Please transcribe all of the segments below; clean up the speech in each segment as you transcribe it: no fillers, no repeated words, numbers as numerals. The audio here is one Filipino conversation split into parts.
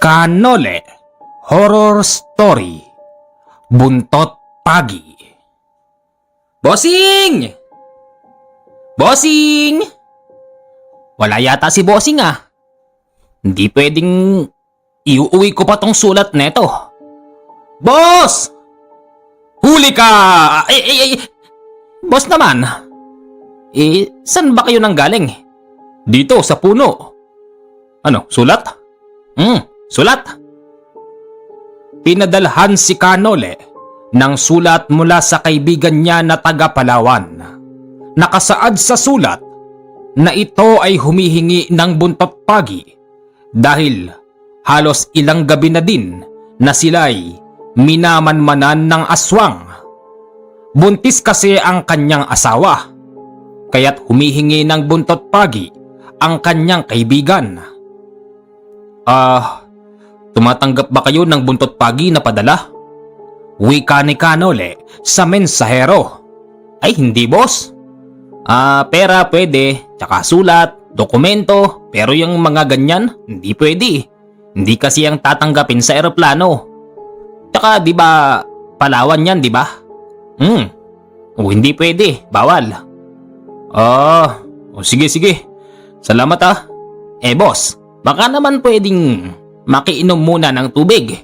Kanole Horror Story Buntot Pagi. Bossing! Bossing! Wala yata si Bossing ah. Hindi pwedeng iuuwi ko pa tong sulat neto. Boss! Huli ka! Boss naman. Saan ba kayo nanggaling? Dito sa puno. Ano, sulat? Sulat. Pinadalhan si Kanole ng sulat mula sa kaibigan niya na taga Palawan. Nakasaad sa sulat na ito ay humihingi ng buntot pagi dahil halos ilang gabi na din na sila'y minamanmanan ng aswang. Buntis kasi ang kanyang asawa, kaya't humihingi ng buntot pagi ang kanyang kaibigan. Tumatanggap ba kayo ng buntot pagi na padala? Wika ni Kanole sa mensahero. Ay hindi boss. Pera pwede, tsaka sulat, dokumento, pero yung mga ganyan, hindi pwede. Hindi kasi ang tatanggapin sa eroplano. Tsaka di ba Palawan yan, di ba? Hindi pwede, bawal. Sige. Salamat ah. Boss, baka naman pwedeng makiinom muna ng tubig.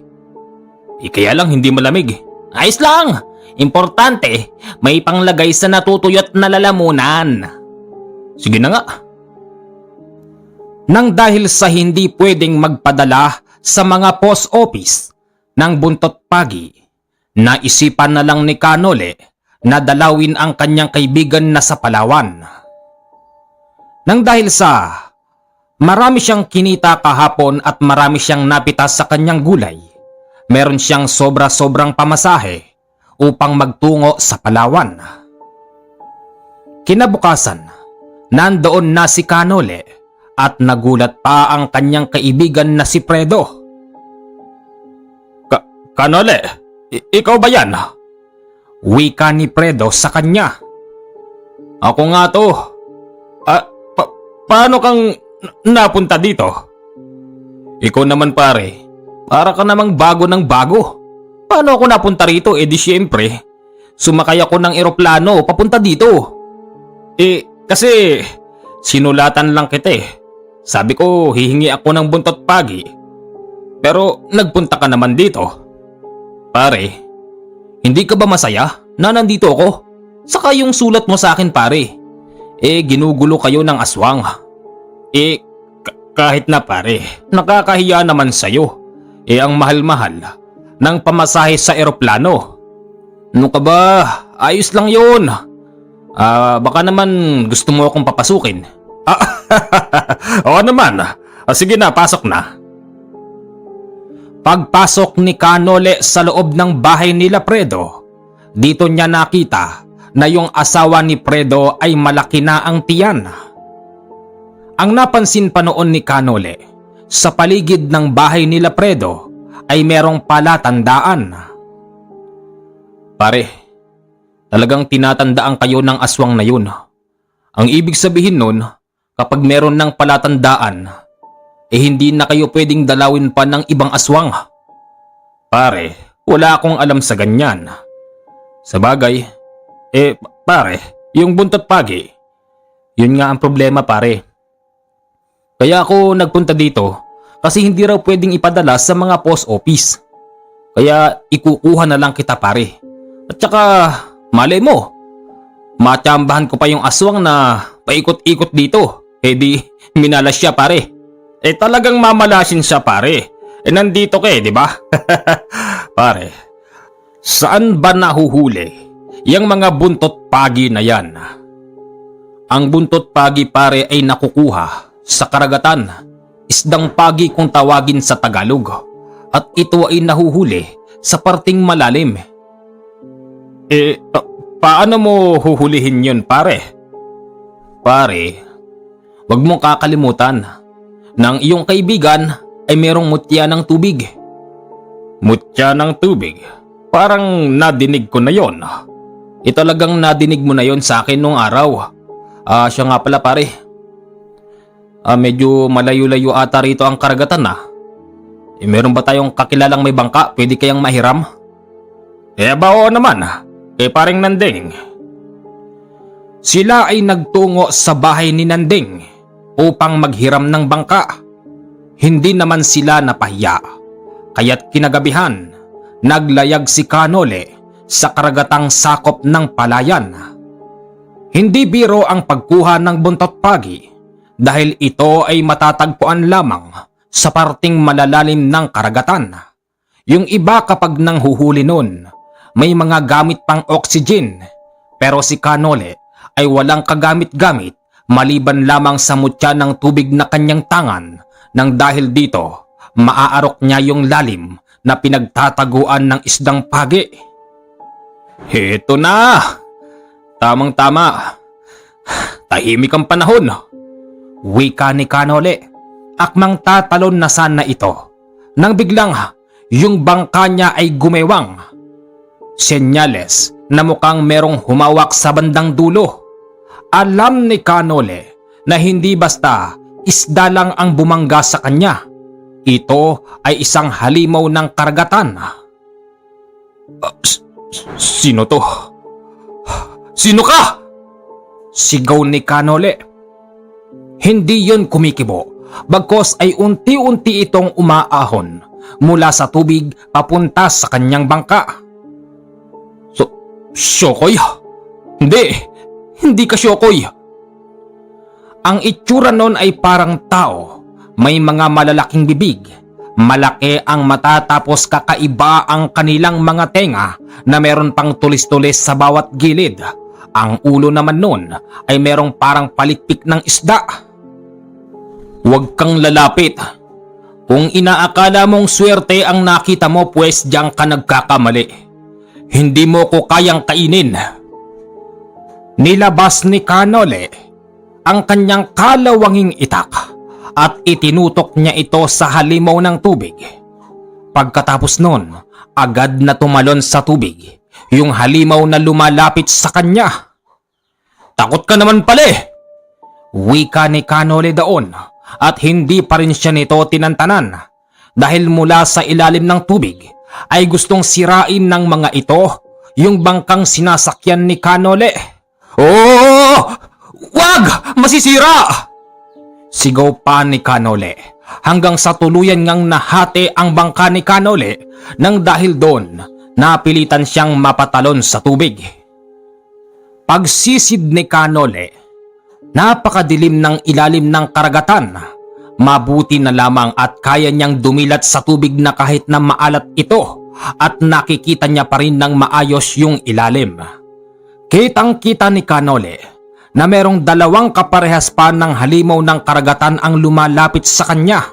Kaya lang hindi malamig. Ayos lang. Importante, may panglagay sa natutuyot na lalamunan. Sige na nga. Nang dahil sa hindi pwedeng magpadala sa mga post office ng buntot pagi, naisipan na lang ni Kanole na dalawin ang kanyang kaibigan na sa Palawan. Nang dahil sa marami siyang kinita kahapon at marami siyang napitas sa kanyang gulay, meron siyang sobra-sobrang pamasahe upang magtungo sa Palawan. Kinabukasan, nandoon na si Kanole at nagulat pa ang kanyang kaibigan na si Fredo. Kanole, ikaw ba yan? Wika ni Fredo sa kanya. Ako nga to. Paano kang napunta dito? Ikaw naman pare, para ka namang bago ng bago. Paano ako napunta rito? Di syempre, sumakay ako ng eroplano papunta dito. Kasi sinulatan lang kita eh. Sabi ko hihingi ako ng buntot pagi. Pero nagpunta ka naman dito. Pare, hindi ka ba masaya na nandito ako? Saka yung sulat mo sa akin pare. Ginugulo kayo ng aswang. Kahit na pare, nakakahiya naman sa'yo. Ang mahal-mahal ng pamasahe sa eroplano. Ano ka ba? Ayos lang yun. Baka naman gusto mo akong papasukin. Oo naman. Sige na, pasok na. Pagpasok ni Kanole sa loob ng bahay nila Fredo, dito niya nakita na yung asawa ni Fredo ay malaki na ang tiyan. Ang napansin pa noon ni Kanole, sa paligid ng bahay nila Fredo ay merong palatandaan. Pare, talagang tinatandaan kayo ng aswang na yun. Ang ibig sabihin nun, kapag meron ng palatandaan, hindi na kayo pwedeng dalawin pa ng ibang aswang. Pare, wala akong alam sa ganyan. Sa bagay, pare, yung buntot pagi, yun nga ang problema pare. Kaya ako nagpunta dito kasi hindi raw pwedeng ipadala sa mga post office. Kaya ikukuha na lang kita pare. At saka, malay mo, matsambahan ko pa yung aswang na paikot-ikot dito. Di minalas siya pare. Talagang mamalasin siya pare. Nandito ka di ba? Pare, saan ba nahuhuli yung mga buntot pagi na yan? Ang buntot pagi pare ay nakukuha sa karagatan, isdang pagi kung tawagin sa Tagalog, at ito ay nahuhuli sa parting malalim. Paano mo huhulihin yun pare? Pare, wag mong kakalimutan nang iyong kaibigan ay merong mutya ng tubig. Mutya ng tubig? Parang nadinig ko na yon. Talagang nadinig mo na yon sa akin nung araw. Siya nga pala pare. Medyo malayo-layo ata rito ang karagatan Meron ba tayong kakilalang may bangka pwede kayang mahiram? Ba oo naman, kay paring Nanding. Sila ay nagtungo sa bahay ni Nanding upang maghiram ng bangka. Hindi naman sila napahiya, kaya't kinagabihan, naglayag si Kanole sa karagatang sakop ng palayan. Hindi biro ang pagkuha ng buntot pagi dahil ito ay matatagpuan lamang sa parting malalalim ng karagatan. Yung iba kapag nanghuhuli nun, may mga gamit pang oxygen, pero si Kanole ay walang kagamit-gamit maliban lamang sa mutya ng tubig na kanyang tangan nang dahil dito maaarok niya yung lalim na pinagtataguan ng isdang pagi. Heto na! Tamang-tama. Tahimik ang panahon. Wika ni Kanole. Akmang tatalon na sana ito nang biglang yung bangka niya ay gumewang. Senyales na mukhang merong humawak sa bandang dulo. Alam ni Kanole na hindi basta isda lang ang bumangga sa kanya. Ito ay isang halimaw ng karagatan. Sino to? Sino ka? Sigaw ni Kanole. Hindi yon kumikibo, bagkos ay unti-unti itong umaahon mula sa tubig papunta sa kanyang bangka. Syokoy? Hindi ka Syokoy. Ang itsura nun ay parang tao, may mga malalaking bibig, malaki ang mata tapos kakaiba ang kanilang mga tenga na meron pang tulis-tulis sa bawat gilid. Ang ulo naman nun ay merong parang palitpik ng isda. Huwag kang lalapit. Kung inaakala mong swerte ang nakita mo, pues diyan ka nagkakamali. Hindi mo ko kayang kainin. Nilabas ni Kanole ang kanyang kalawanging itak at itinutok niya ito sa halimaw ng tubig. Pagkatapos nun, agad na tumalon sa tubig yung halimaw na lumalapit sa kanya. Takot ka naman pala eh! Wika ni Kanole doon. At hindi pa rin siya nito tinantanan dahil mula sa ilalim ng tubig ay gustong sirain ng mga ito yung bangkang sinasakyan ni Kanole. Oh! Wag! Masisira! Sigaw pa ni Kanole hanggang sa tuluyan ngang nahati ang bangka ni Kanole nang dahil doon napilitan siyang mapatalon sa tubig. Pagsisid ni Kanole, napakadilim ng ilalim ng karagatan. Mabuti na lamang at kaya niyang dumilat sa tubig na kahit na maalat ito at nakikita niya pa rin ng maayos yung ilalim. Kitang-kita ni Kanole na merong dalawang kaparehas pa ng halimaw ng karagatan ang lumalapit sa kanya.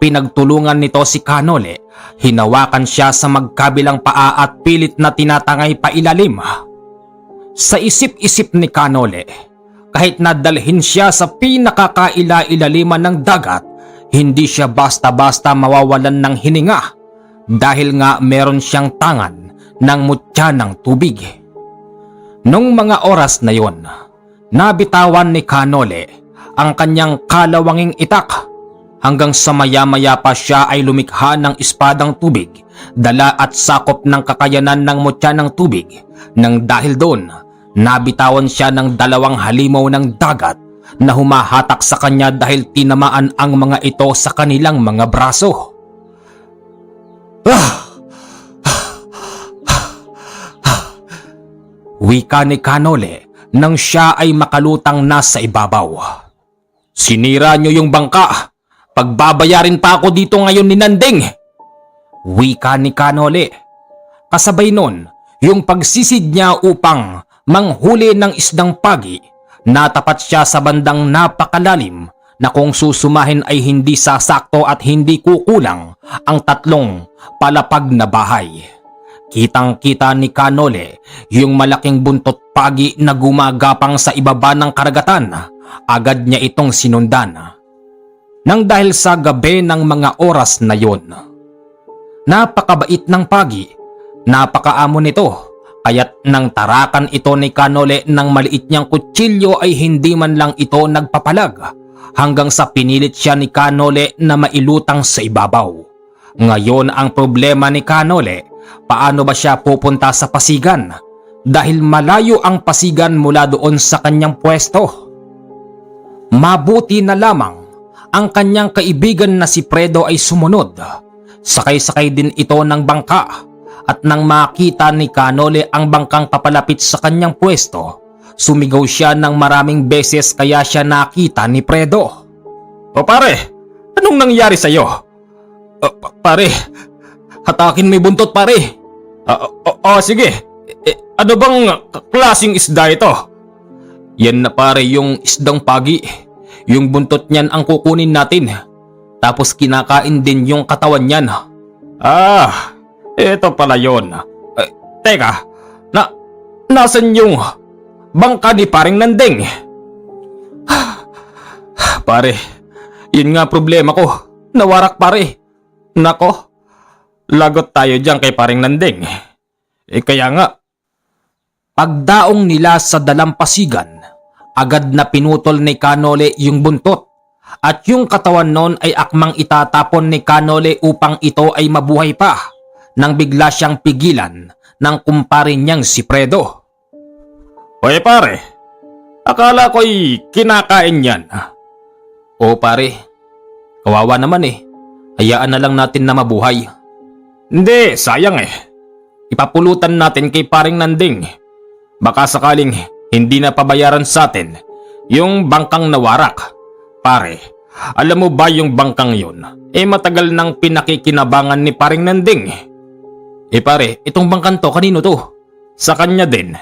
Pinagtulungan nito si Kanole, hinawakan siya sa magkabilang paa at pilit na tinatangay pa ilalim. Sa isip-isip ni Kanole, kahit nadalhin siya sa pinakakaila-ilaliman ng dagat, hindi siya basta-basta mawawalan ng hininga dahil nga meron siyang tangan ng mutya ng tubig. Nung mga oras na yon, nabitawan ni Kanole ang kanyang kalawanging itak hanggang sa maya-maya pa siya ay lumikha ng espadang tubig, dala at sakop ng kakayanan ng mutya ng tubig. Nang dahil doon, nabitawan siya ng dalawang halimaw ng dagat na humahatak sa kanya dahil tinamaan ang mga ito sa kanilang mga braso. Wika ni Kanole nang siya ay makalutang na sa ibabaw. Sinira niyo yung bangka. Pagbabayarin pa ako dito ngayon ni Nanding. Wika ni Kanole. Kasabay nun, yung pagsisid niya upang manghuli ng isdang pagi, natapat siya sa bandang napakalalim na kung susumahin ay hindi sasakto at hindi kukulang ang 3 palapag na bahay. Kitang-kita ni Kanole yung malaking buntot pagi na gumagapang sa ibaba ng karagatan. Agad niya itong sinundan. Nang dahil sa gabi ng mga oras na yon, napakabait ng pagi, napakaamo nito. Kaya't nang tarakan ito ni Kanole ng maliit niyang kutsilyo ay hindi man lang ito nagpapalag hanggang sa pinilit siya ni Kanole na mailutang sa ibabaw. Ngayon ang problema ni Kanole, paano ba siya pupunta sa Pasigan? Dahil malayo ang Pasigan mula doon sa kanyang pwesto. Mabuti na lamang ang kanyang kaibigan na si Fredo ay sumunod. Sakay-sakay din ito ng bangka at nang makita ni Kanole ang bangkang papalapit sa kanyang pwesto, sumigaw siya ng maraming beses kaya siya nakita ni Fredo. O pare, anong nangyari sa'yo? Pare, hatakin mo yung buntot pare. Sige. Ano bang klaseng isda ito? Yan na pare yung isdang pagi. Yung buntot niyan ang kukunin natin. Tapos kinakain din yung katawan niyan. Ito pala yun. Teka, nasan yung bangka ni paring Nandeng? Pare, yun nga problema ko. Nawarak pare. Nako, lagot tayo dyan kay paring Nandeng. Kaya nga, pagdaong nila sa dalampasigan, agad na pinutol ni Kanole yung buntot at yung katawan nun ay akmang itatapon ni Kanole upang ito ay mabuhay pa nang bigla siyang pigilan ng kumpare niyang si Fredo. Hoy pare, akala ko'y kinakain yan. O pare, kawawa naman eh. Hayaan na lang natin na mabuhay. Hindi, sayang eh. Ipapulutan natin kay paring Nanding. Baka sakaling hindi na pabayaran sa atin yung bangkang nawarak. Pare, alam mo ba yung bangkang yun? Matagal nang pinakikinabangan ni paring Nanding. Pare, itong bangkang to, kanino to? Sa kanya din.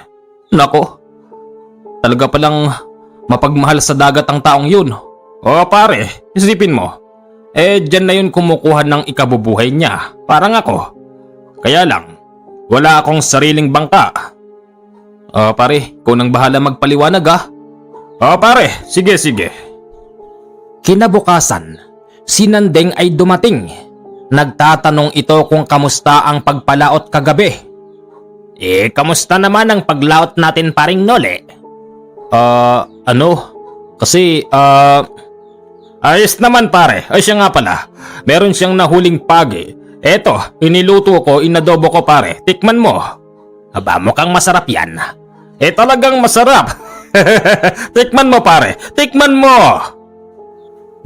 Nako, talaga palang mapagmahal sa dagat ang taong yun. O pare, isipin mo. Dyan na yun kumukuha ng ikabubuhay niya. Parang ako. Kaya lang, wala akong sariling bangka. Pare, ikaw nang bahala magpaliwanag pare, sige. Kinabukasan, si Nandeng ay dumating. Nagtatanong ito kung kamusta ang pagpalaot kagabi. Kamusta naman ang paglaot natin paring Nole? Ayos naman pare. Ay siya nga pala, meron siyang nahuling pagi. Eto, iniluto ko, inadobo ko pare. Tikman mo. Aba, mukhang masarap yan. Talagang masarap. Tikman mo pare, tikman mo.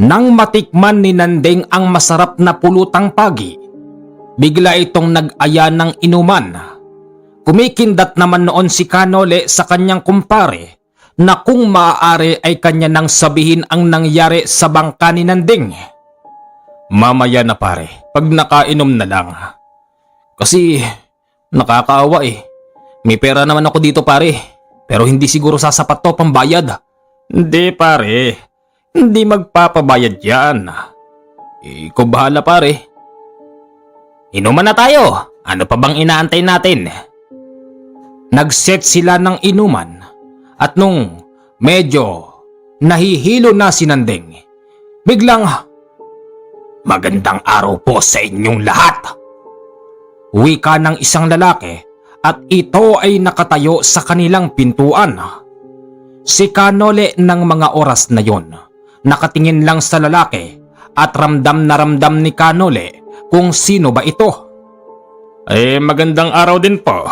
Nang matikman ni Nandeng ang masarap na pulutang pagi, bigla itong nag-aya ng inuman. Kumikindat naman noon si Kanole sa kanyang kumpare na kung maaari ay kanya nang sabihin ang nangyari sa bangka ni Nandeng. Mamaya na pare, pag nakainom na lang. Kasi nakakaawa eh. May pera naman ako dito pare, pero hindi siguro sasapat to pambayad. Hindi pare, hindi magpapabayad yan. Ikaw bahala pare. Inuman na tayo, ano pa bang inaantay natin? Nag-set sila ng inuman. At nung medyo nahihilo na si Nandeng, biglang, "Magandang araw po sa inyong lahat." Wika ng isang lalaki at ito ay nakatayo sa kanilang pintuan. Si Kanole ng mga oras na yon, nakatingin lang sa lalaki at ramdam na ramdam ni Kanole kung sino ba ito. Magandang araw din po.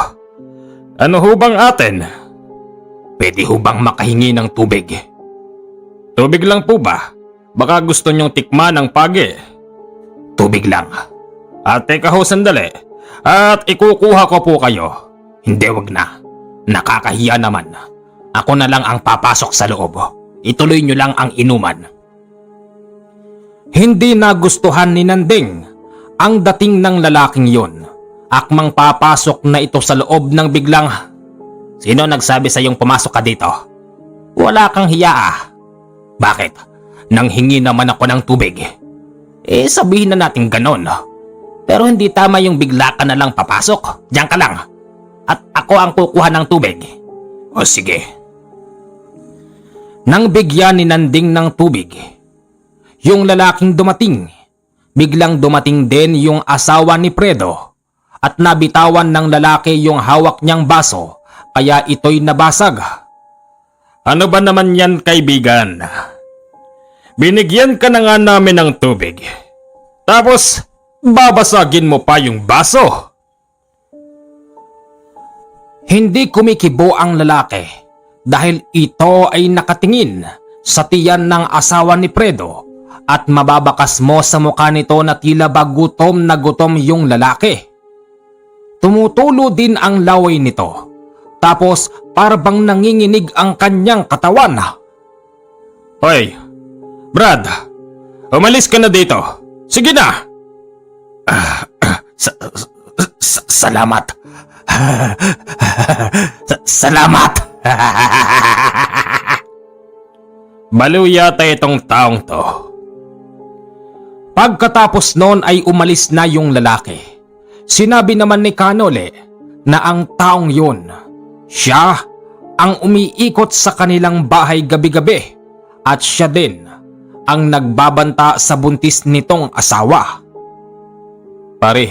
Ano ho bang atin? Pwede ho bang makahingi ng tubig? Tubig lang po ba? Baka gusto nyong tikman ng pagi. Tubig lang. Teka ho sandali. At ikukuha ko po kayo. Hindi, wag na. Nakakahiya naman. Ako na lang ang papasok sa loob. Ituloy nyo lang ang inuman. Hindi nagustuhan ni Nandeng ang dating ng lalaking yon. Akmang papasok na ito sa loob ng biglang, "Sino nagsabi sa iyong pumasok ka dito? Wala kang hiya Bakit? Nanghingi naman ako ng tubig. Sabihin na natin ganon. Pero hindi tama yung bigla ka na lang papasok. Diyan ka lang. At ako ang kukuha ng tubig. O sige." Nang bigyan ni Nanding ng tubig, yung lalaking dumating, biglang dumating din yung asawa ni Fredo at nabitawan ng lalaki yung hawak niyang baso kaya ito'y nabasag. "Ano ba naman yan, kaibigan? Binigyan ka na nga namin ng tubig. Tapos, Babasagin mo pa yung baso. Hindi kumikibo ang lalaki dahil ito ay nakatingin sa tiyan ng asawa ni Fredo at mababakas mo sa mukha nito na tila ba gutom na gutom yung lalaki. Tumutulo din ang laway nito tapos parang nanginginig ang kanyang katawan. Hoy, Brad, umalis ka na dito. Sige na. Salamat. Salamat. Baliw yata itong taong to. Pagkatapos noon ay umalis na yung lalaki. Sinabi naman ni Kanole na ang taong yun, siya ang umiikot sa kanilang bahay gabi-gabi at siya din ang nagbabanta sa buntis nitong asawa. Pare,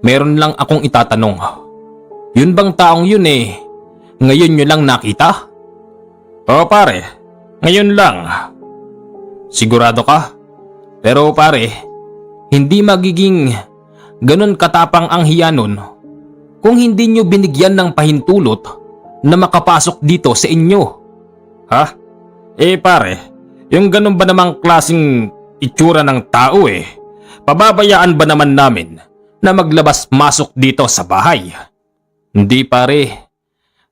meron lang akong itatanong. Yun bang taong yun ngayon nyo lang nakita? Oo pare, ngayon lang. Sigurado ka? Pero pare, hindi magiging ganun katapang ang hiya nun kung hindi nyo binigyan ng pahintulot na makapasok dito sa inyo. Ha? Pare, yung ganun ba namang klaseng itsura ng tao pababayaan ba naman namin na maglabas-masok dito sa bahay? Hindi pare,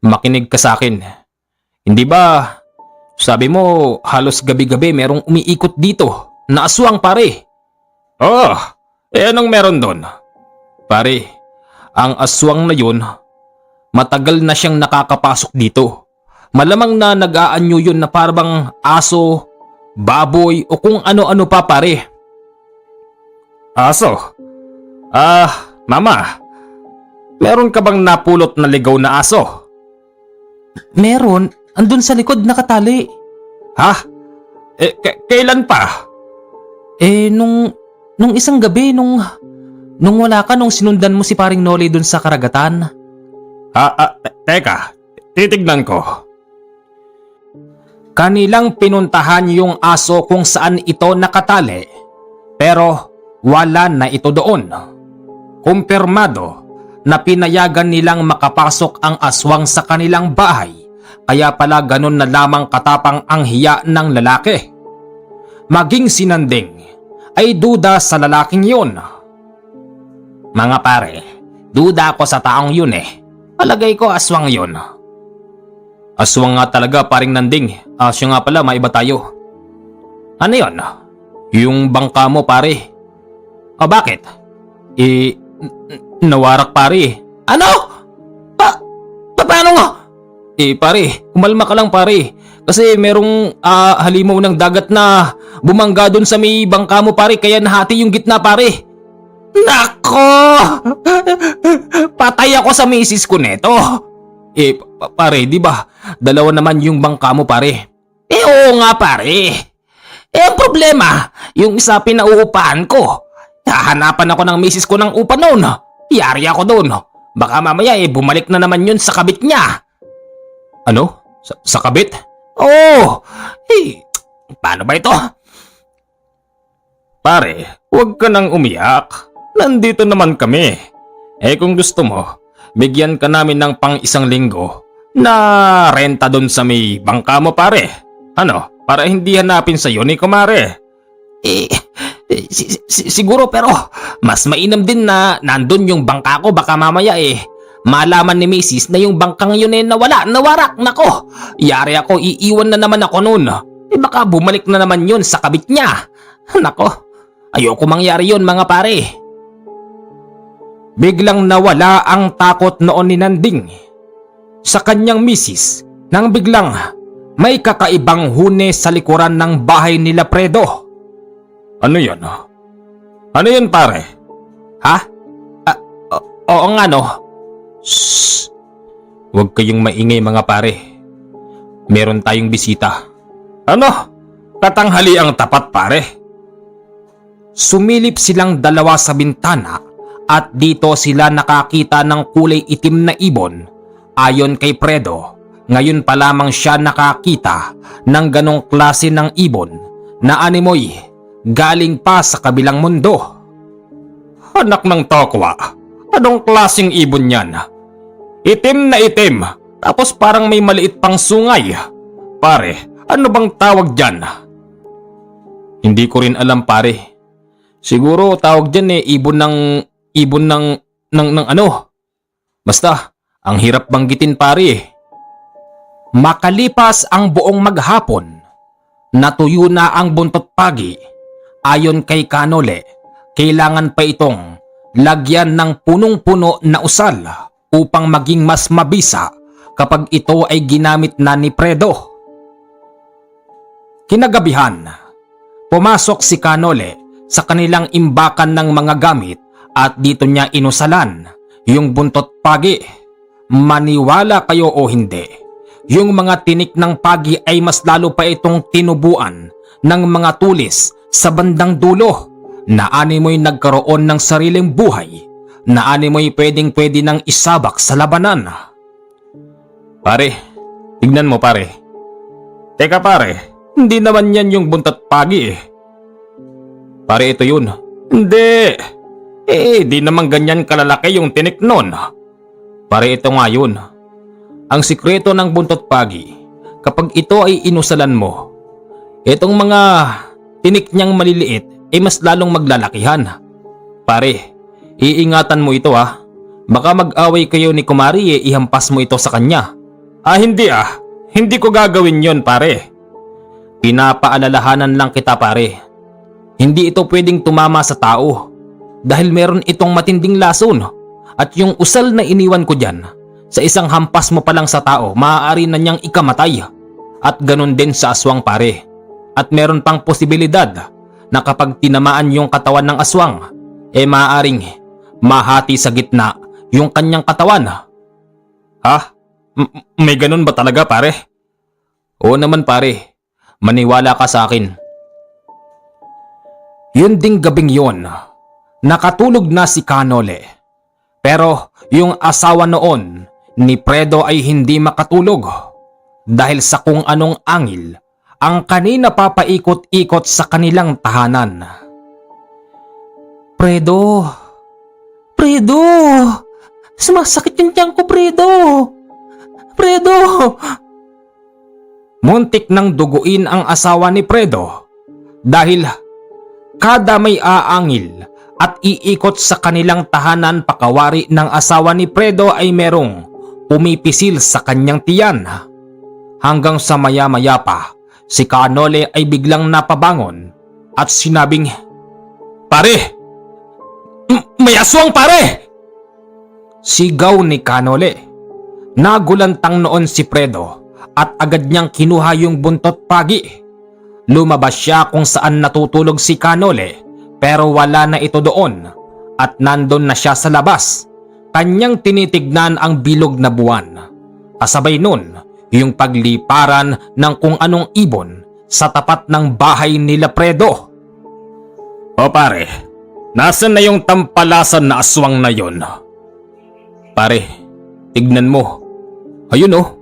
makinig ka sa akin. Hindi ba, sabi mo halos gabi-gabi merong umiikot dito na aswang pare? Oh, anong meron doon? Pare, ang aswang na yun, matagal na siyang nakakapasok dito. Malamang na nag-aanyo yun na parang aso, baboy o kung ano-ano pa pare. Aso? Mama, meron ka bang napulot na ligaw na aso? Meron, andun sa likod nakatali. Ha? Kailan pa? Nung isang gabi, nung wala ka, nung sinundan mo si paring Noli dun sa karagatan. Teka, titignan ko. Kanilang pinuntahan yung aso kung saan ito nakatali, pero wala na ito doon. Kumpirmado na pinayagan nilang makapasok ang aswang sa kanilang bahay, kaya pala ganun na lamang katapang ang hiya ng lalaki. Maging sinanding ay duda sa lalaking yun. Mga pare, duda ako sa taong yun Palagay ko aswang yun. Aswang nga talaga paring Nanding. Siya nga pala, maiba tayo. Ano yun? Yung bangka mo pare. Bakit? Nawarak pare. Ano? Paano nga? Pare, kumalma ka lang pare. Kasi merong halimaw ng dagat na bumangga dun sa may bangka mo pare, kaya nahati yung gitna pare. Nako! Patay ako sa misis ko neto. Pare, di ba? Dalawa naman yung bangka mo pare. Oo nga pare. Ang problema, yung isa pinauupahan ko. Hahanapan ako ng misis ko ng upa noon. Yari ako doon. Baka mamaya bumalik na naman yun sa kabit niya. Ano? Sa kabit? Oo. Paano ba ito? Pare, huwag ka nang umiyak. Nandito naman kami. Kung gusto mo, bigyan ka namin ng pang isang linggo na renta doon sa may bangka mo pare. Ano? Para hindi hanapin sa'yo ni kumare. Siguro pero mas mainam din na nandun yung bangka ko. Baka mamaya malaman ni Mrs. na yung bangkang yun nawala, nawarak. Nako, yari ako, iiwan na naman ako noon. Baka bumalik na naman yun sa kabit niya. Nako, ayoko mangyari yun mga pare. Biglang nawala ang takot noon ni Nanding sa kanyang misis nang biglang may kakaibang huni sa likuran ng bahay nila Fredo. Ano yan? Ano yan pare? Ha? Oo nga no. Shhh! Huwag kayong maingay mga pare. Meron tayong bisita. Ano? Katanghali ang tapat pare. Sumilip silang dalawa sa bintana at dito sila nakakita ng kulay itim na ibon. Ayon kay Fredo, ngayon pa lamang siya nakakita ng ganong klase ng ibon na animoy galing pa sa kabilang mundo. Anak ng tokwa, anong klaseng ibon yan? Itim na itim, tapos parang may maliit pang sungay. Pare, ano bang tawag dyan? Hindi ko rin alam pare. Siguro tawag dyan ibon ng ano. Basta, ang hirap banggitin pare. Makalipas ang buong maghapon, natuyo na ang buntot pagi. Ayon kay Kanole, kailangan pa itong lagyan ng punong-puno na usal upang maging mas mabisa kapag ito ay ginamit na ni Predo. Kinagabihan, pumasok si Kanole sa kanilang imbakan ng mga gamit at dito niya inusalan yung buntot pagi. Maniwala kayo o hindi, yung mga tinik ng pagi ay mas lalo pa itong tinubuan ng mga tulis sa bandang dulo na animoy nagkaroon ng sariling buhay, na animoy pwedeng-pwede nang isabak sa labanan. Pare, tignan mo pare. Teka pare, hindi naman yan yung buntot pagi eh. Pare, ito yun. Hindi. Di naman ganyan kalalaki yung tinik nun. Pare, ito nga yun. Ang sikreto ng buntot pagi, kapag ito ay inusalan mo, itong mga tinik niyang maliliit ay mas lalong maglalakihan. Pare, iingatan mo ito ah. Baka mag-away kayo ni Kumari ihampas mo ito sa kanya. Hindi ah. Hindi ko gagawin yon pare. Pinapaalalahanan lang kita pare. Hindi ito pwedeng tumama sa tao dahil meron itong matinding lason at yung usal na iniwan ko dyan, sa isang hampas mo pa lang sa tao, maaari na niyang ikamatay. At ganun din sa aswang pare. At meron pang posibilidad na kapag tinamaan yung katawan ng aswang, maaaring mahati sa gitna yung kanyang katawan. Ha? May ganun ba talaga pare? Oo naman pare, maniwala ka sa akin. Yun ding gabing yon, nakatulog na si Kanole. Pero yung asawa noon ni Predo ay hindi makatulog dahil sa kung anong angil ang kanina papaikot-ikot sa kanilang tahanan. Predo! Predo! Sumasakit yung tiyan ko, Predo! Predo! Muntik nang duguin ang asawa ni Predo dahil kada may aangil at iikot sa kanilang tahanan pakawari ng asawa ni Predo ay merong pumipisil sa kanyang tiyan. Hanggang sa maya-maya pa, si Kanole ay biglang napabangon at sinabing, "Pare! May aswang pare!" Sigaw ni Kanole. Nagulantang noon si Predo at agad niyang kinuha yung buntot pagi. Lumabas siya kung saan natutulog si Kanole pero wala na ito doon at nandun na siya sa labas. Kanyang tinitignan ang bilog na buwan. Kasabay nun, yung pagliparan ng kung anong ibon sa tapat ng bahay nila Predo. O pare, nasan na yung tampalasan na aswang na yon? Pare, tignan mo. Ayun oh,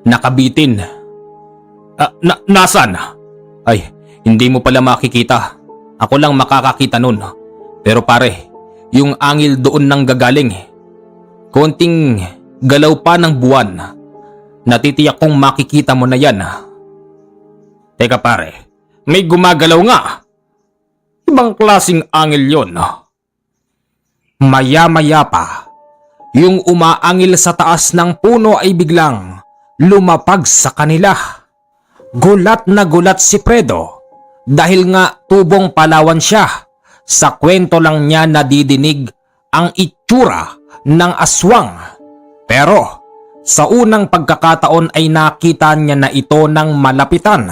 nakabitin. Nasan? Ay, hindi mo pala makikita. Ako lang makakakita nun. Pero pare, yung angil doon nang gagaling. Konting galaw pa ng buwan. Natitiyak kong makikita mo na yan. Teka pare, may gumagalaw nga. Ibang klaseng angil yon. Maya-maya pa, yung umaangil sa taas ng puno ay biglang lumapag sa kanila. Gulat na gulat si Predo dahil nga tubong Palawan siya. Sa kwento lang niya nadidinig ang itsura ng aswang. Pero sa unang pagkakataon ay nakita niya na ito ng malapitan.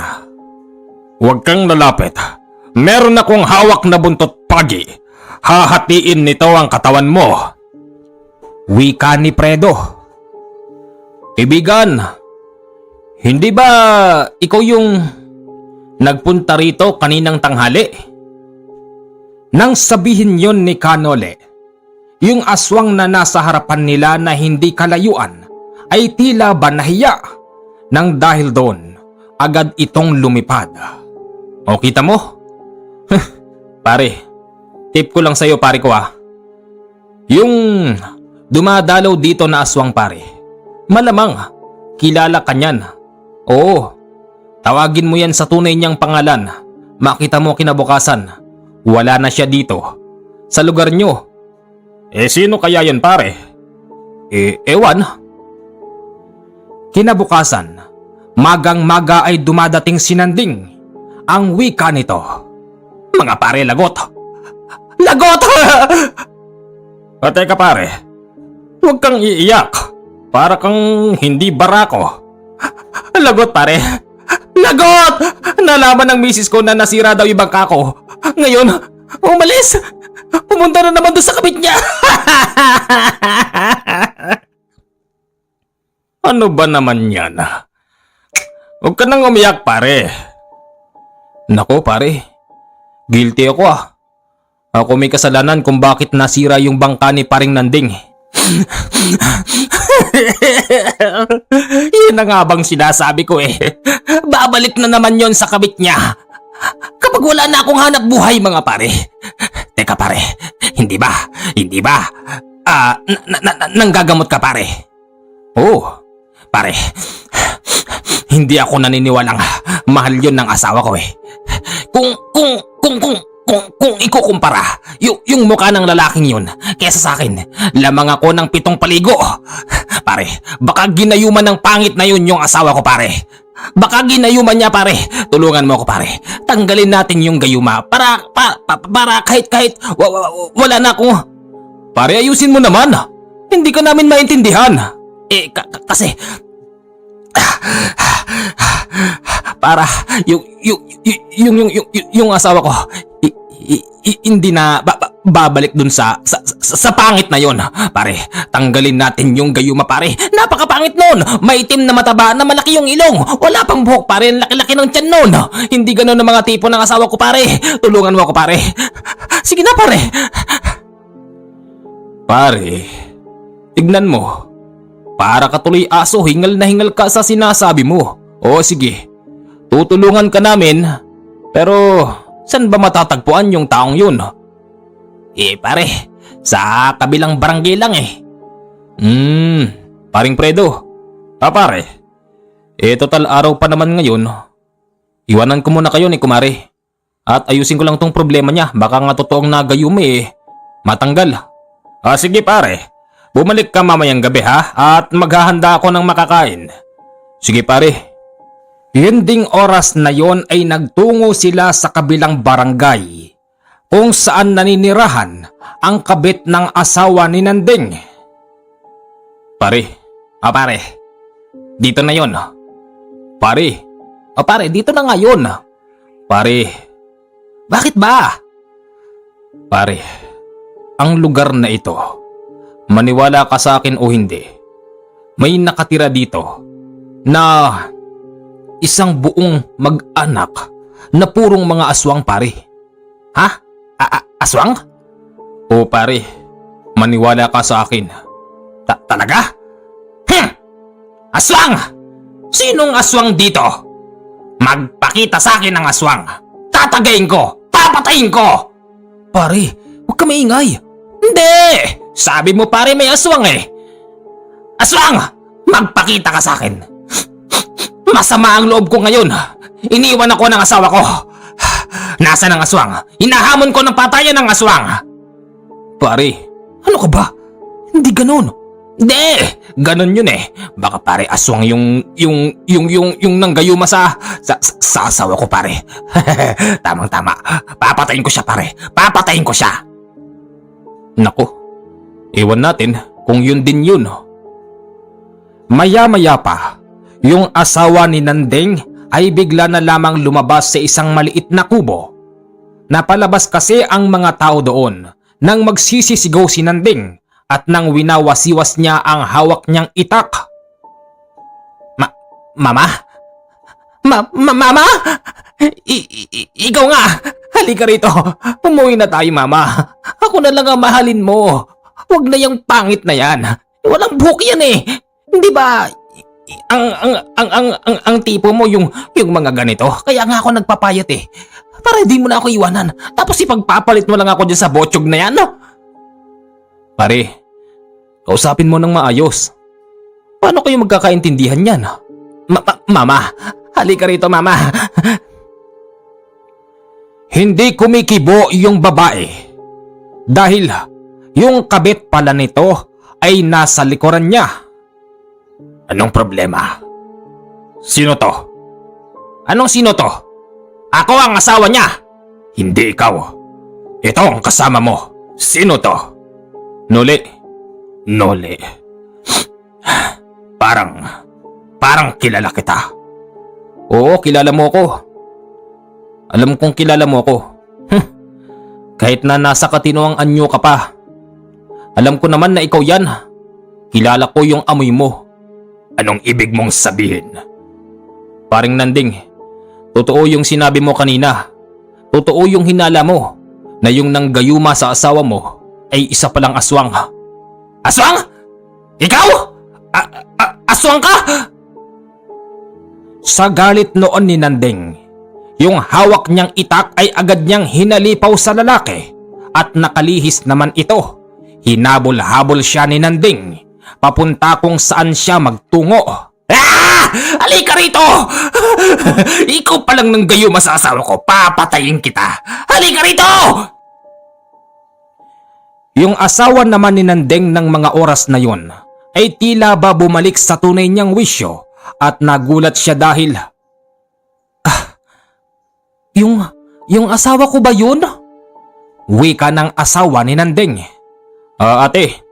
Huwag kang lalapit. Meron akong hawak na buntot pagi. Hahatiin nito ang katawan mo. Wika ni Predo. Kaibigan, hindi ba ikaw yung nagpunta rito kaninang tanghali? Nang sabihin yon ni Kanole, yung aswang na nasa harapan nila na hindi kalayuan ay tila ba nahiya. Nang dahil doon, agad itong lumipad. O kita mo? Pare, tip ko lang sa'yo pare ko Yung dumadalaw dito na aswang pare. Malamang, kilala ka niyan. Oo, tawagin mo yan sa tunay niyang pangalan. Makita mo kinabukasan, wala na siya dito. Sa lugar niyo. Sino kaya yan pare? Ewan. Kinabukasan, magang-maga ay dumadating si Nanding. Ang wika nito, mga pare, lagot! Lagot! Teka pare, huwag kang iiyak. Para kang hindi barako. Lagot pare! Lagot! Nalaman ng misis ko na nasira daw yung bangka ko. Ngayon, umalis! Pumunta na naman doon sa kabit niya! Ano ba naman yan? Huwag ka nang umiyak pare. Nako pare, guilty ako ah. Ako may kasalanan kung bakit nasira yung bangka ni paring Nanding. Yun na nga bang sinasabi ko eh. Babalik na naman yon sa kabit niya. Kapag wala na akong hanap buhay mga pare. Teka pare, hindi ba? Nanggagamot ka pare? Oo, pare. Hindi ako naniniwalang mahal yon ng asawa ko eh. Kung ikukumpara yung mukha ng lalaking yun kesa sa akin, lamang ako ng 7 paligo. Pare, baka ginayuman ng pangit na yun yung asawa ko pare. Baka ginayuman niya pare. Tulungan mo ako pare. Tanggalin natin yung gayuma para kahit wala na ako. Pare, ayusin mo naman. Hindi ka namin maintindihan. Kasi para yung asawa ko hindi na babalik dun sa pangit na yon. Pare, tanggalin natin yung gayuma pare. Napakapangit nun. Maitim na mataba na malaki yung ilong. Wala pang buhok pare. Laki-laki ng tiyan nun. Hindi ganun ang mga tipo ng asawa ko pare. Tulungan mo ako pare. Sige na pare. Pare, tignan mo. Para ka tuloy aso, hingal na hingal ka sa sinasabi mo. O sige, tutulungan ka namin. Pero saan ba matatagpuan yung taong yun? Pare, sa kabilang barangay lang eh. Paring Fredo. Pare, total araw pa naman ngayon. Iwanan ko muna kayo ni kumare. At ayusin ko lang tong problema niya. Baka nga totoong nagayumi matanggal. Sige pare. Bumalik ka mamayang gabi ha, at maghahanda ako ng makakain. Sige pare. Yun ding oras na yon ay nagtungo sila sa kabilang barangay kung saan naninirahan ang kabit ng asawa ni Nanding. Pare, pare, dito na yon. Pare, pare, dito na nga yun. Pare, bakit ba? Pare, ang lugar na ito, maniwala ka sa akin o hindi, may nakatira dito na isang buong mag-anak na purong mga aswang pare. Ha? Aswang? O pare, maniwala ka sa akin. Talaga? Aswang! Sinong aswang dito? Magpakita sa akin ng aswang. Tatagayin ko! Papatayin ko! Pare, huwag ka maingay. Hindi! Sabi mo pare may aswang eh. Aswang! Magpakita ka sa akin. Masama ang loob ko ngayon. Iniwan ako ng asawa ko. Nasaan ang aswang? Hinahamon ko ng patayan ng aswang. Pare, ano ka ba? Hindi ganun. Hindi! Ganun yun eh. Baka pare aswang yung nanggayuma sa asawa ko pare. Tamang-tama. Papatayin ko siya pare. Papatayin ko siya. Naku, iwan natin kung yun din yun. Maya-maya pa, yung asawa ni Nanding ay bigla na lamang lumabas sa isang maliit na kubo. Napalabas kasi ang mga tao doon nang magsisisigaw si Nanding at nang winawasiwas niya ang hawak niyang itak. Mama? Mama? Ikaw nga! Halika rito! Umuwi na tayo mama! Ako na lang ang mahalin mo! Huwag na yung pangit na yan! Walang buhok yan eh! Hindi ba ang tipo mo yung mga ganito? Kaya nga ako nagpapayat eh. Para di mo na ako iwanan. Tapos ipagpapalit mo lang ako dyan sa botsyog na yan, no? Pare, kausapin mo ng maayos. Paano kayo magkakaintindihan yan? Mama, halika rito mama. Hindi kumikibo yung babae dahil yung kabit pala nito ay nasa likuran niya. Anong problema? Sino to? Anong sino to? Ako ang asawa niya. Hindi ikaw. Ito ang kasama mo. Sino to? Noli. Noli. Parang kilala kita. Oo, kilala mo ko. Alam kong kilala mo ko. Kahit na nasa katinoang anyo ka pa. Alam ko naman na ikaw yan. Kilala ko yung amoy mo. Anong ibig mong sabihin? Paring Nanding, totoo yung sinabi mo kanina. Totoo yung hinala mo na yung nanggayuma sa asawa mo ay isa palang aswang. Aswang? Ikaw? Aswang ka? Sa galit noon ni Nanding, yung hawak niyang itak ay agad niyang hinalipaw sa lalaki at nakalihis naman ito. Hinabol-habol siya ni Nanding papunta kung saan siya magtungo. Halika rito! Ikaw palang nanggayuma sa asawa ko, papatayin kita! Halika rito! Yung asawa naman ni Nanding ng mga oras na yun ay tila ba bumalik sa tunay niyang wisyo at nagulat siya dahil yung asawa ko ba yun? Wika ng asawa ni Nanding. Ate,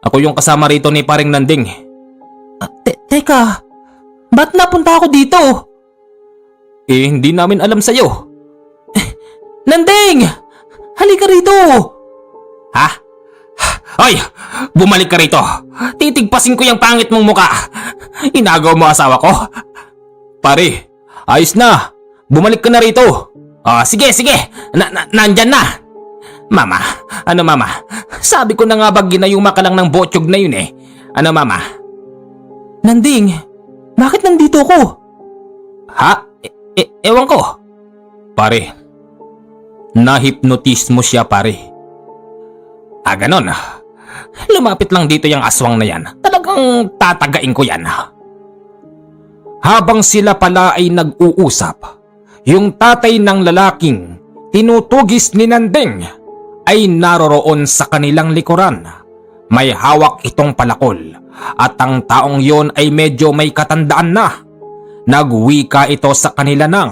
ako yung kasama rito ni paring Nanding. Teka, ba't napunta ako dito? Hindi namin alam sa'yo. Nanding! Halika rito! Ha? Ay! Bumalik ka rito! Titigpasin ko yung pangit mong muka! Inagaw mo asawa ko? Pare, ayos na! Bumalik ka na rito! Sige! Nandyan na! Mama, mama? Sabi ko na nga ba ginayuma ka lang ng botsyog na yun eh. Ano mama? Nanding, bakit nandito ko? Ha? Ewan ko. Pare, nahipnotis mo siya pare. Ganon. Lumapit lang dito yung aswang na yan. Talagang tatagain ko yan. Habang sila pala ay nag-uusap, yung tatay ng lalaking tinutugis ni Nanding ay naroroon sa kanilang likuran. May hawak itong palakol at ang taong yon ay medyo may katandaan na. Nagwika ito sa kanila ng,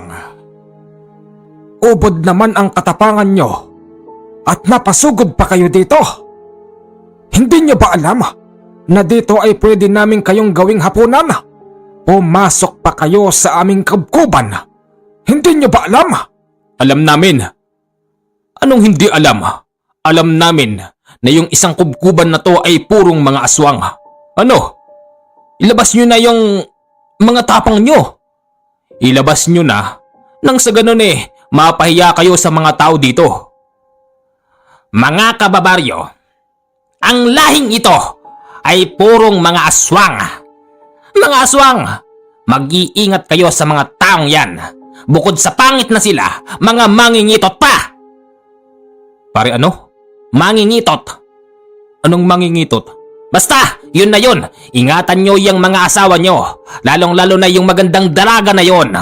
"Ubod naman ang katapangan nyo at napasugod pa kayo dito. Hindi nyo ba alam na dito ay pwede namin kayong gawing hapunan? Pumasok pa kayo sa aming kubkuban. Hindi nyo ba alam?" Alam namin. Anong hindi alam? Alam namin na yung isang kubkuban na to ay purong mga aswang. Ano? Ilabas nyo na yung mga tapang nyo. Ilabas nyo na nang sa ganun mapahiya kayo sa mga tao dito. Mga kababaryo, ang lahing ito ay purong mga aswang. Mga aswang, mag-iingat kayo sa mga taong yan. Bukod sa pangit na sila, mga mangingitot pa. Pare ano? Mangingitot? Anong mangingitot? Basta, yun na yun. Ingatan nyo yung mga asawa nyo. Lalong-lalo na yung magandang dalaga na yun.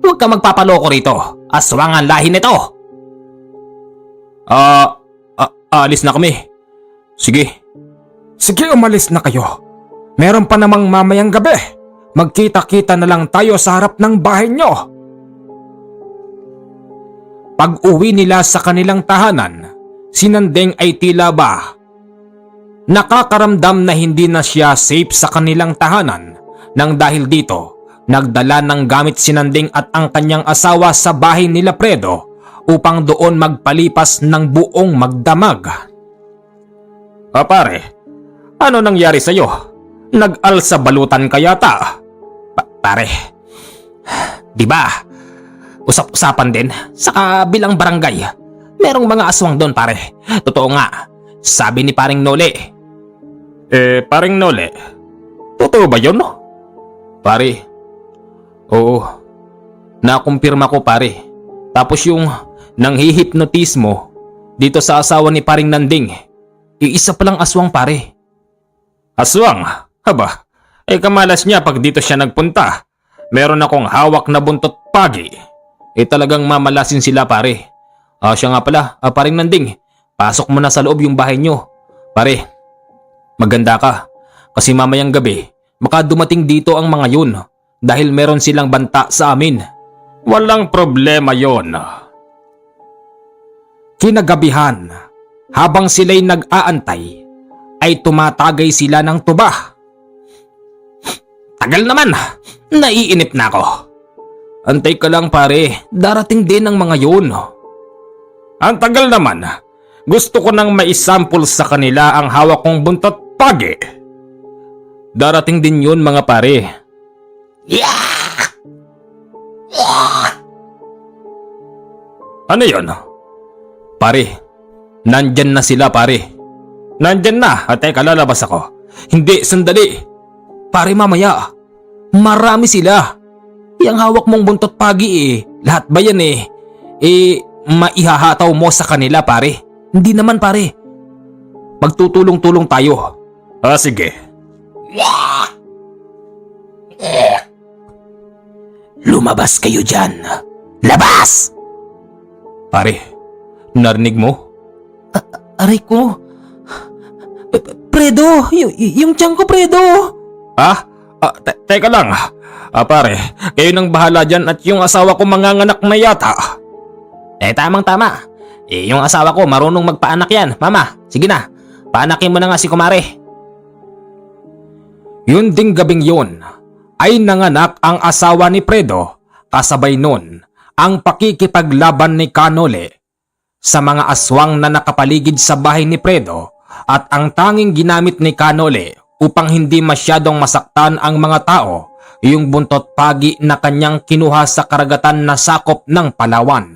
Huwag ka magpapaloko rito. Aswang ang lahi nito. Alis na kami. Sige. Sige, umalis na kayo. Meron pa namang mamayang gabi. Magkita-kita na lang tayo sa harap ng bahay nyo. Pag-uwi nila sa kanilang tahanan, si Nanding ay tila ba nakakaramdam na hindi na siya safe sa kanilang tahanan nang dahil dito nagdala ng gamit si Nanding at ang kanyang asawa sa bahay nila Predo upang doon magpalipas ng buong magdamag. Pare, ano nangyari sa'yo? Nag-alsa balutan ka yata? Pare, di ba? Usap-usapan din sa kabilang barangay. Merong mga aswang doon pare. Totoo nga. Sabi ni paring Nole. Paring Nole, totoo ba yun? Pare, oo. Nakumpirma ko pare. Tapos yung nanghihipnotis mo dito sa asawa ni paring Nanding. Iisa palang aswang pare. Aswang? Haba, ay kamalas niya pag dito siya nagpunta. Meron akong hawak na buntot pagi. Talagang mamalasin sila pare. Siya nga pala, paring Nanding. Pasok mo na sa loob yung bahay nyo. Pare, maganda ka. Kasi mamayang gabi, baka dumating dito ang mga yun. Dahil meron silang banta sa amin. Walang problema yon. Kinagabihan, habang sila'y nag-aantay, ay tumatagay sila ng tuba. Tagal naman, naiinip na ako. Antay ka lang pare, darating din ang mga yun. Ang tagal naman, gusto ko nang maisample sa kanila ang hawak kong buntot pagi. Darating din yun mga pare. Ano yun? Pare, nandyan na sila pare. Nandyan na, teka lalabas ako. Hindi, sandali. Pare mamaya, marami sila. Yang hawak mong buntot pagi lahat ba yan maihahataw mo sa kanila pare? Hindi naman pare. Magtutulong-tulong tayo. Sige. Lumabas kayo dyan. Labas! Pare, narinig mo? Aray ko. Predo, yung tiyan ko Predo. Teka lang. Pare, kayo nang bahala dyan at yung asawa ko manganganak na yata. Tamang-tama. Yung asawa ko marunong magpaanak yan. Mama, sige na. Paanakin mo na nga si kumare. Yun ding gabing yun ay nanganak ang asawa ni Predo, kasabay nun ang pakikipaglaban ni Kanole sa mga aswang na nakapaligid sa bahay ni Predo at ang tanging ginamit ni Kanole upang hindi masyadong masaktan ang mga tao yung buntot pagi na kanyang kinuha sa karagatan na sakop ng Palawan.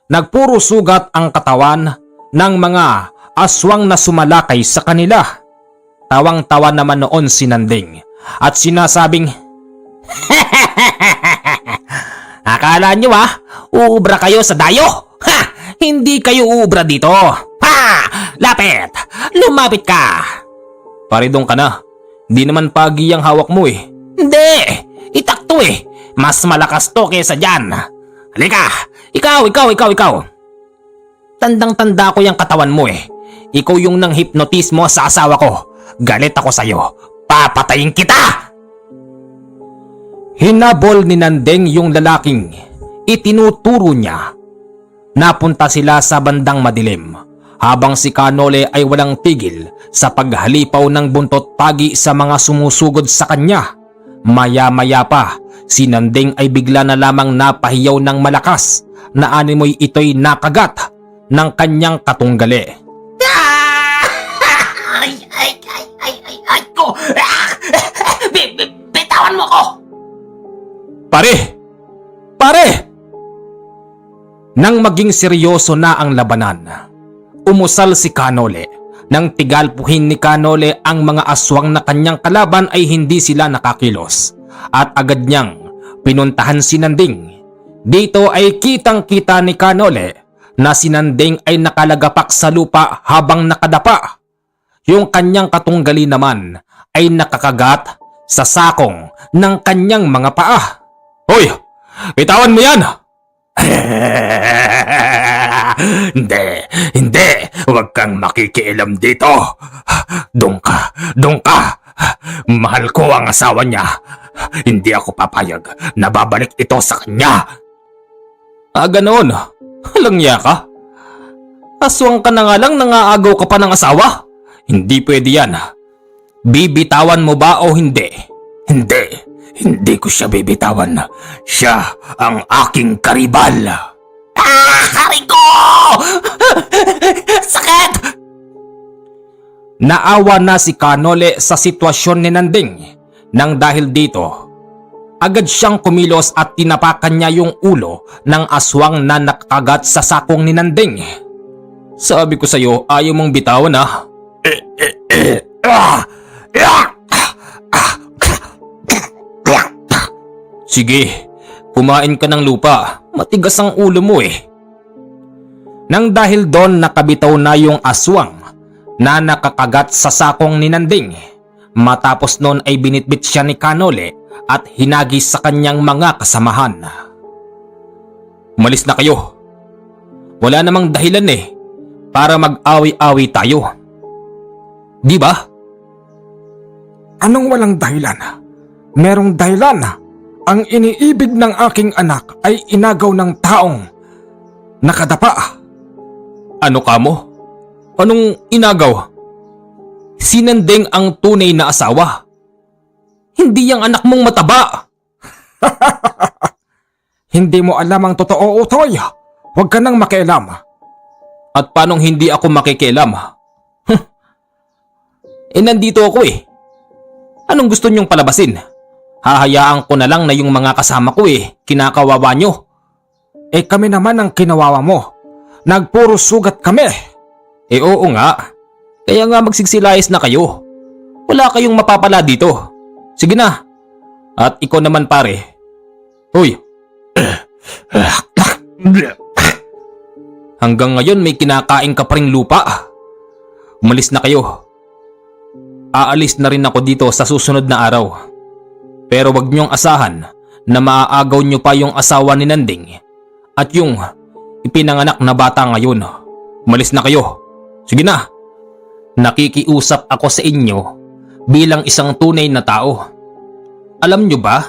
Nagpuro sugat ang katawan ng mga aswang na sumalakay sa kanila. Tawang-tawa naman noon si Nanding at sinasabing, akala nyo uubra kayo sa dayo? Hindi kayo uubra dito. Lapit! Lumapit ka! Paridong ka na. Di naman pagi ang hawak mo Hindi! Itak to Mas malakas to kesa dyan. Halika! Ikaw! Tandang-tanda ko yung katawan mo Ikaw yung nang hypnotismo sa asawa ko. Galit ako sa'yo. Papatayin kita! Hinabol ni Nandeng yung lalaking itinuturo niya. Napunta sila sa bandang madilim habang si Kanole ay walang tigil sa paghalipaw ng buntot pagi sa mga sumusugod sa kanya. Maya-maya pa, si Nandeng ay bigla na lamang napahiyaw ng malakas na animoy ito'y nakagat ng kanyang katunggali. Bitawan mo ko! Pare! Nang maging seryoso na ang labanan, umusal si Kanole. Nang tigalpuhin ni Kanole ang mga aswang na kanyang kalaban ay hindi sila nakakilos at agad niyang pinuntahan si Nanding. Dito ay kitang-kita ni Kanole na si Nanding ay nakalagapak sa lupa habang nakadapa. Yung kanyang katunggali naman ay nakakagat sa sakong ng kanyang mga paa. Hoy! Bitawan mo yan! Hindi! Huwag kang makikialam dito! Doon ka! Mahal ko ang asawa niya. Hindi ako papayag na babalik ito sa kanya. Ganoon? Halangya ka? Aswang ka na nga lang, nangaagaw ka pa ng asawa? Hindi pwede yan. Bibitawan mo ba o hindi? Hindi ko siya bibitawan. Siya ang aking karibal. Hari ko! Sakit! Naawa na si Kanole sa sitwasyon ni Nanding. Nang dahil dito, agad siyang kumilos at tinapakan niya yung ulo ng aswang na nakagat sa sakong ni Nanding. Sabi ko sa'yo, ayaw mong bitawan Sige, kumain ka ng lupa. Matigas ang ulo mo Nang dahil doon nakabitaw na yung aswang, na nakakagat sa sakong ni Nanding. Matapos noon ay binitbit siya ni Kanole at hinagis sa kanyang mga kasamahan. Umalis na kayo. Wala namang dahilan para mag-awi-awi tayo. Di ba? Anong walang dahilan? Merong dahilan. Ang iniibig ng aking anak ay inagaw ng taong nakadapa. Ano ka mo? Anong inagaw? Si Nandeng ang tunay na asawa. Hindi ang anak mong mataba. Hindi mo alam ang totoo, Utoy. Huwag ka nang makialam. At paanong hindi ako makikialam? Nandito ako Anong gusto niyong palabasin? Hahayaan ko na lang na yung mga kasama ko kinakawawa niyo. Kami naman ang kinawawa mo. Nagpuro sugat kami. Oo nga. Kaya nga magsigsilayas na kayo. Wala kayong mapapala dito. Sige na. At ikaw naman pare. Hoy. Hanggang ngayon may kinakain ka pa ring lupa. Umalis na kayo. Aalis na rin ako dito sa susunod na araw. Pero wag niyong asahan na maaagaw niyo pa yung asawa ni Nanding at yung ipinanganak na bata ngayon. Umalis na kayo. Sige na. Nakikiusap ako sa inyo bilang isang tunay na tao. Alam niyo ba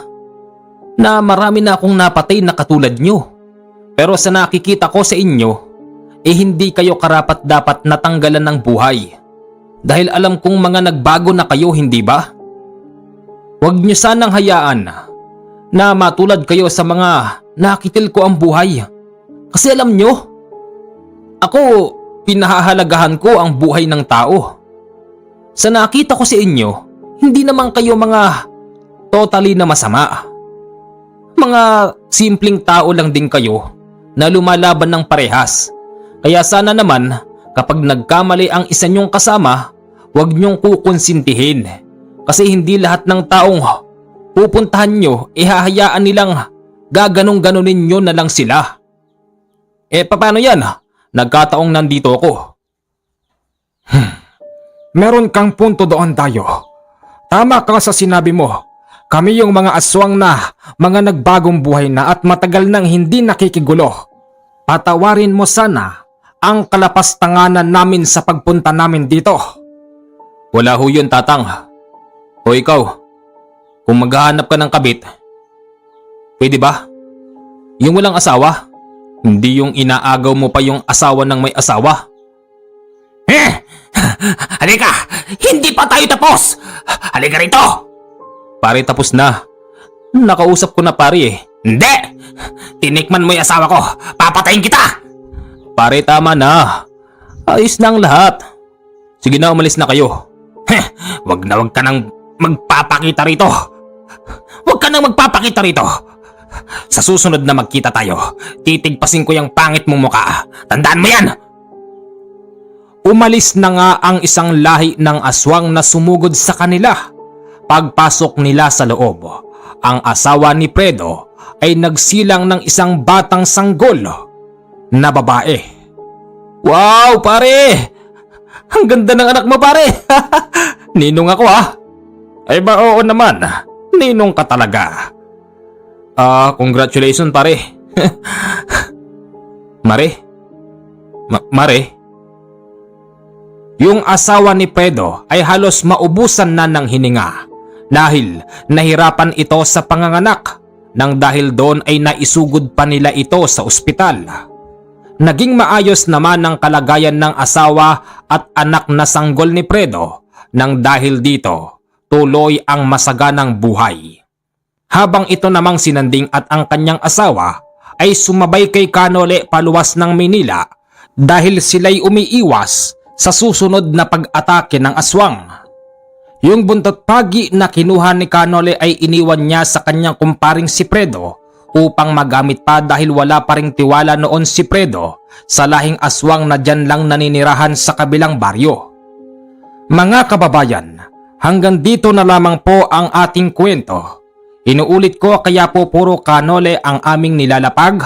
na marami na akong napatay na katulad niyo? Pero sa nakikita ko sa inyo, hindi kayo karapat-dapat natanggalan ng buhay. Dahil alam kong mga nagbago na kayo, hindi ba? Huwag niyo sanang hayaan na matulad kayo sa mga nakitil ko ang buhay. Kasi alam niyo, ako pinahahalagahan ko ang buhay ng tao. Sa nakita ko sa inyo, hindi naman kayo mga totally na masama. Mga simpleng tao lang din kayo na lumalaban ng parehas. Kaya sana naman kapag nagkamali ang isa niyong kasama, huwag niyong kukonsintihin. Kasi hindi lahat ng taong pupuntahan niyo hahayaan nilang gaganong-ganonin niyo na lang sila. Paano yan? Nagkataong nandito ako. Meron kang punto doon tayo. Tama ka sa sinabi mo. Kami yung mga aswang na mga nagbagong buhay na at matagal nang hindi nakikigulo. Patawarin mo sana ang kalapastanganan namin sa pagpunta namin dito. Wala ho yun, Tatang. O ikaw, kung maghahanap ka ng kabit, pwede ba? Yung walang asawa, hindi yung inaagaw mo pa yung asawa ng may asawa. Halika! Hindi pa tayo tapos! Halika rito! Pare, tapos na. Nakausap ko na pare Hindi! Tinikman mo yung asawa ko! Papatayin kita! Pare, tama na. Ayos na ang lahat. Sige na, umalis na kayo. Wag ka nang magpapakita rito! Wag ka nang magpapakita rito! Sa susunod na magkita tayo, titigpasin ko yung pangit mong muka. Tandaan mo yan! Umalis na nga ang isang lahi ng aswang na sumugod sa kanila. Pagpasok nila sa loob, ang asawa ni Fredo ay nagsilang ng isang batang sanggol na babae. Wow, pare! Ang ganda ng anak mo, pare! Ninong ako Ay ba, oo naman. Ninong ka talaga. Congratulations, pare. Mare? Mare? Yung asawa ni Fredo ay halos maubusan na ng hininga dahil nahirapan ito sa panganganak nang dahil doon ay naisugod pa nila ito sa ospital. Naging maayos naman ang kalagayan ng asawa at anak na sanggol ni Fredo nang dahil dito tuloy ang masaganang buhay. Habang ito namang si Nanding at ang kanyang asawa ay sumabay kay Kanole paluwas ng Maynila dahil sila'y umiiwas sa susunod na pag-atake ng aswang. Yung buntot pagi na kinuha ni Kanole ay iniwan niya sa kanyang kumparing si Fredo upang magamit pa dahil wala pa ring tiwala noon si Fredo sa lahing aswang na dyan lang naninirahan sa kabilang baryo. Mga kababayan, hanggang dito na lamang po ang ating kwento. Inuulit ko, kaya po puro Kanole ang aming nilalapag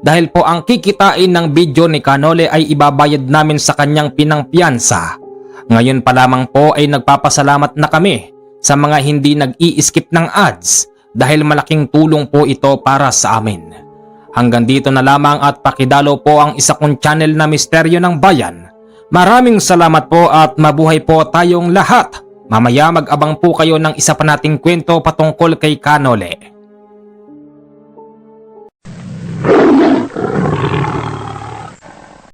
dahil po ang kikitain ng video ni Kanole ay ibabayad namin sa kanyang pinangpiyansa Ngayon pa lamang po ay nagpapasalamat na kami sa mga hindi nag-i-skip ng ads dahil malaking tulong po ito para sa amin. Hanggang dito na lamang at pakidalo po ang isa kong channel na Misteryo ng Bayan. Maraming salamat po at mabuhay po tayong lahat. Mamaya mag-abang po kayo ng isa pa nating kwento patungkol kay Kanole.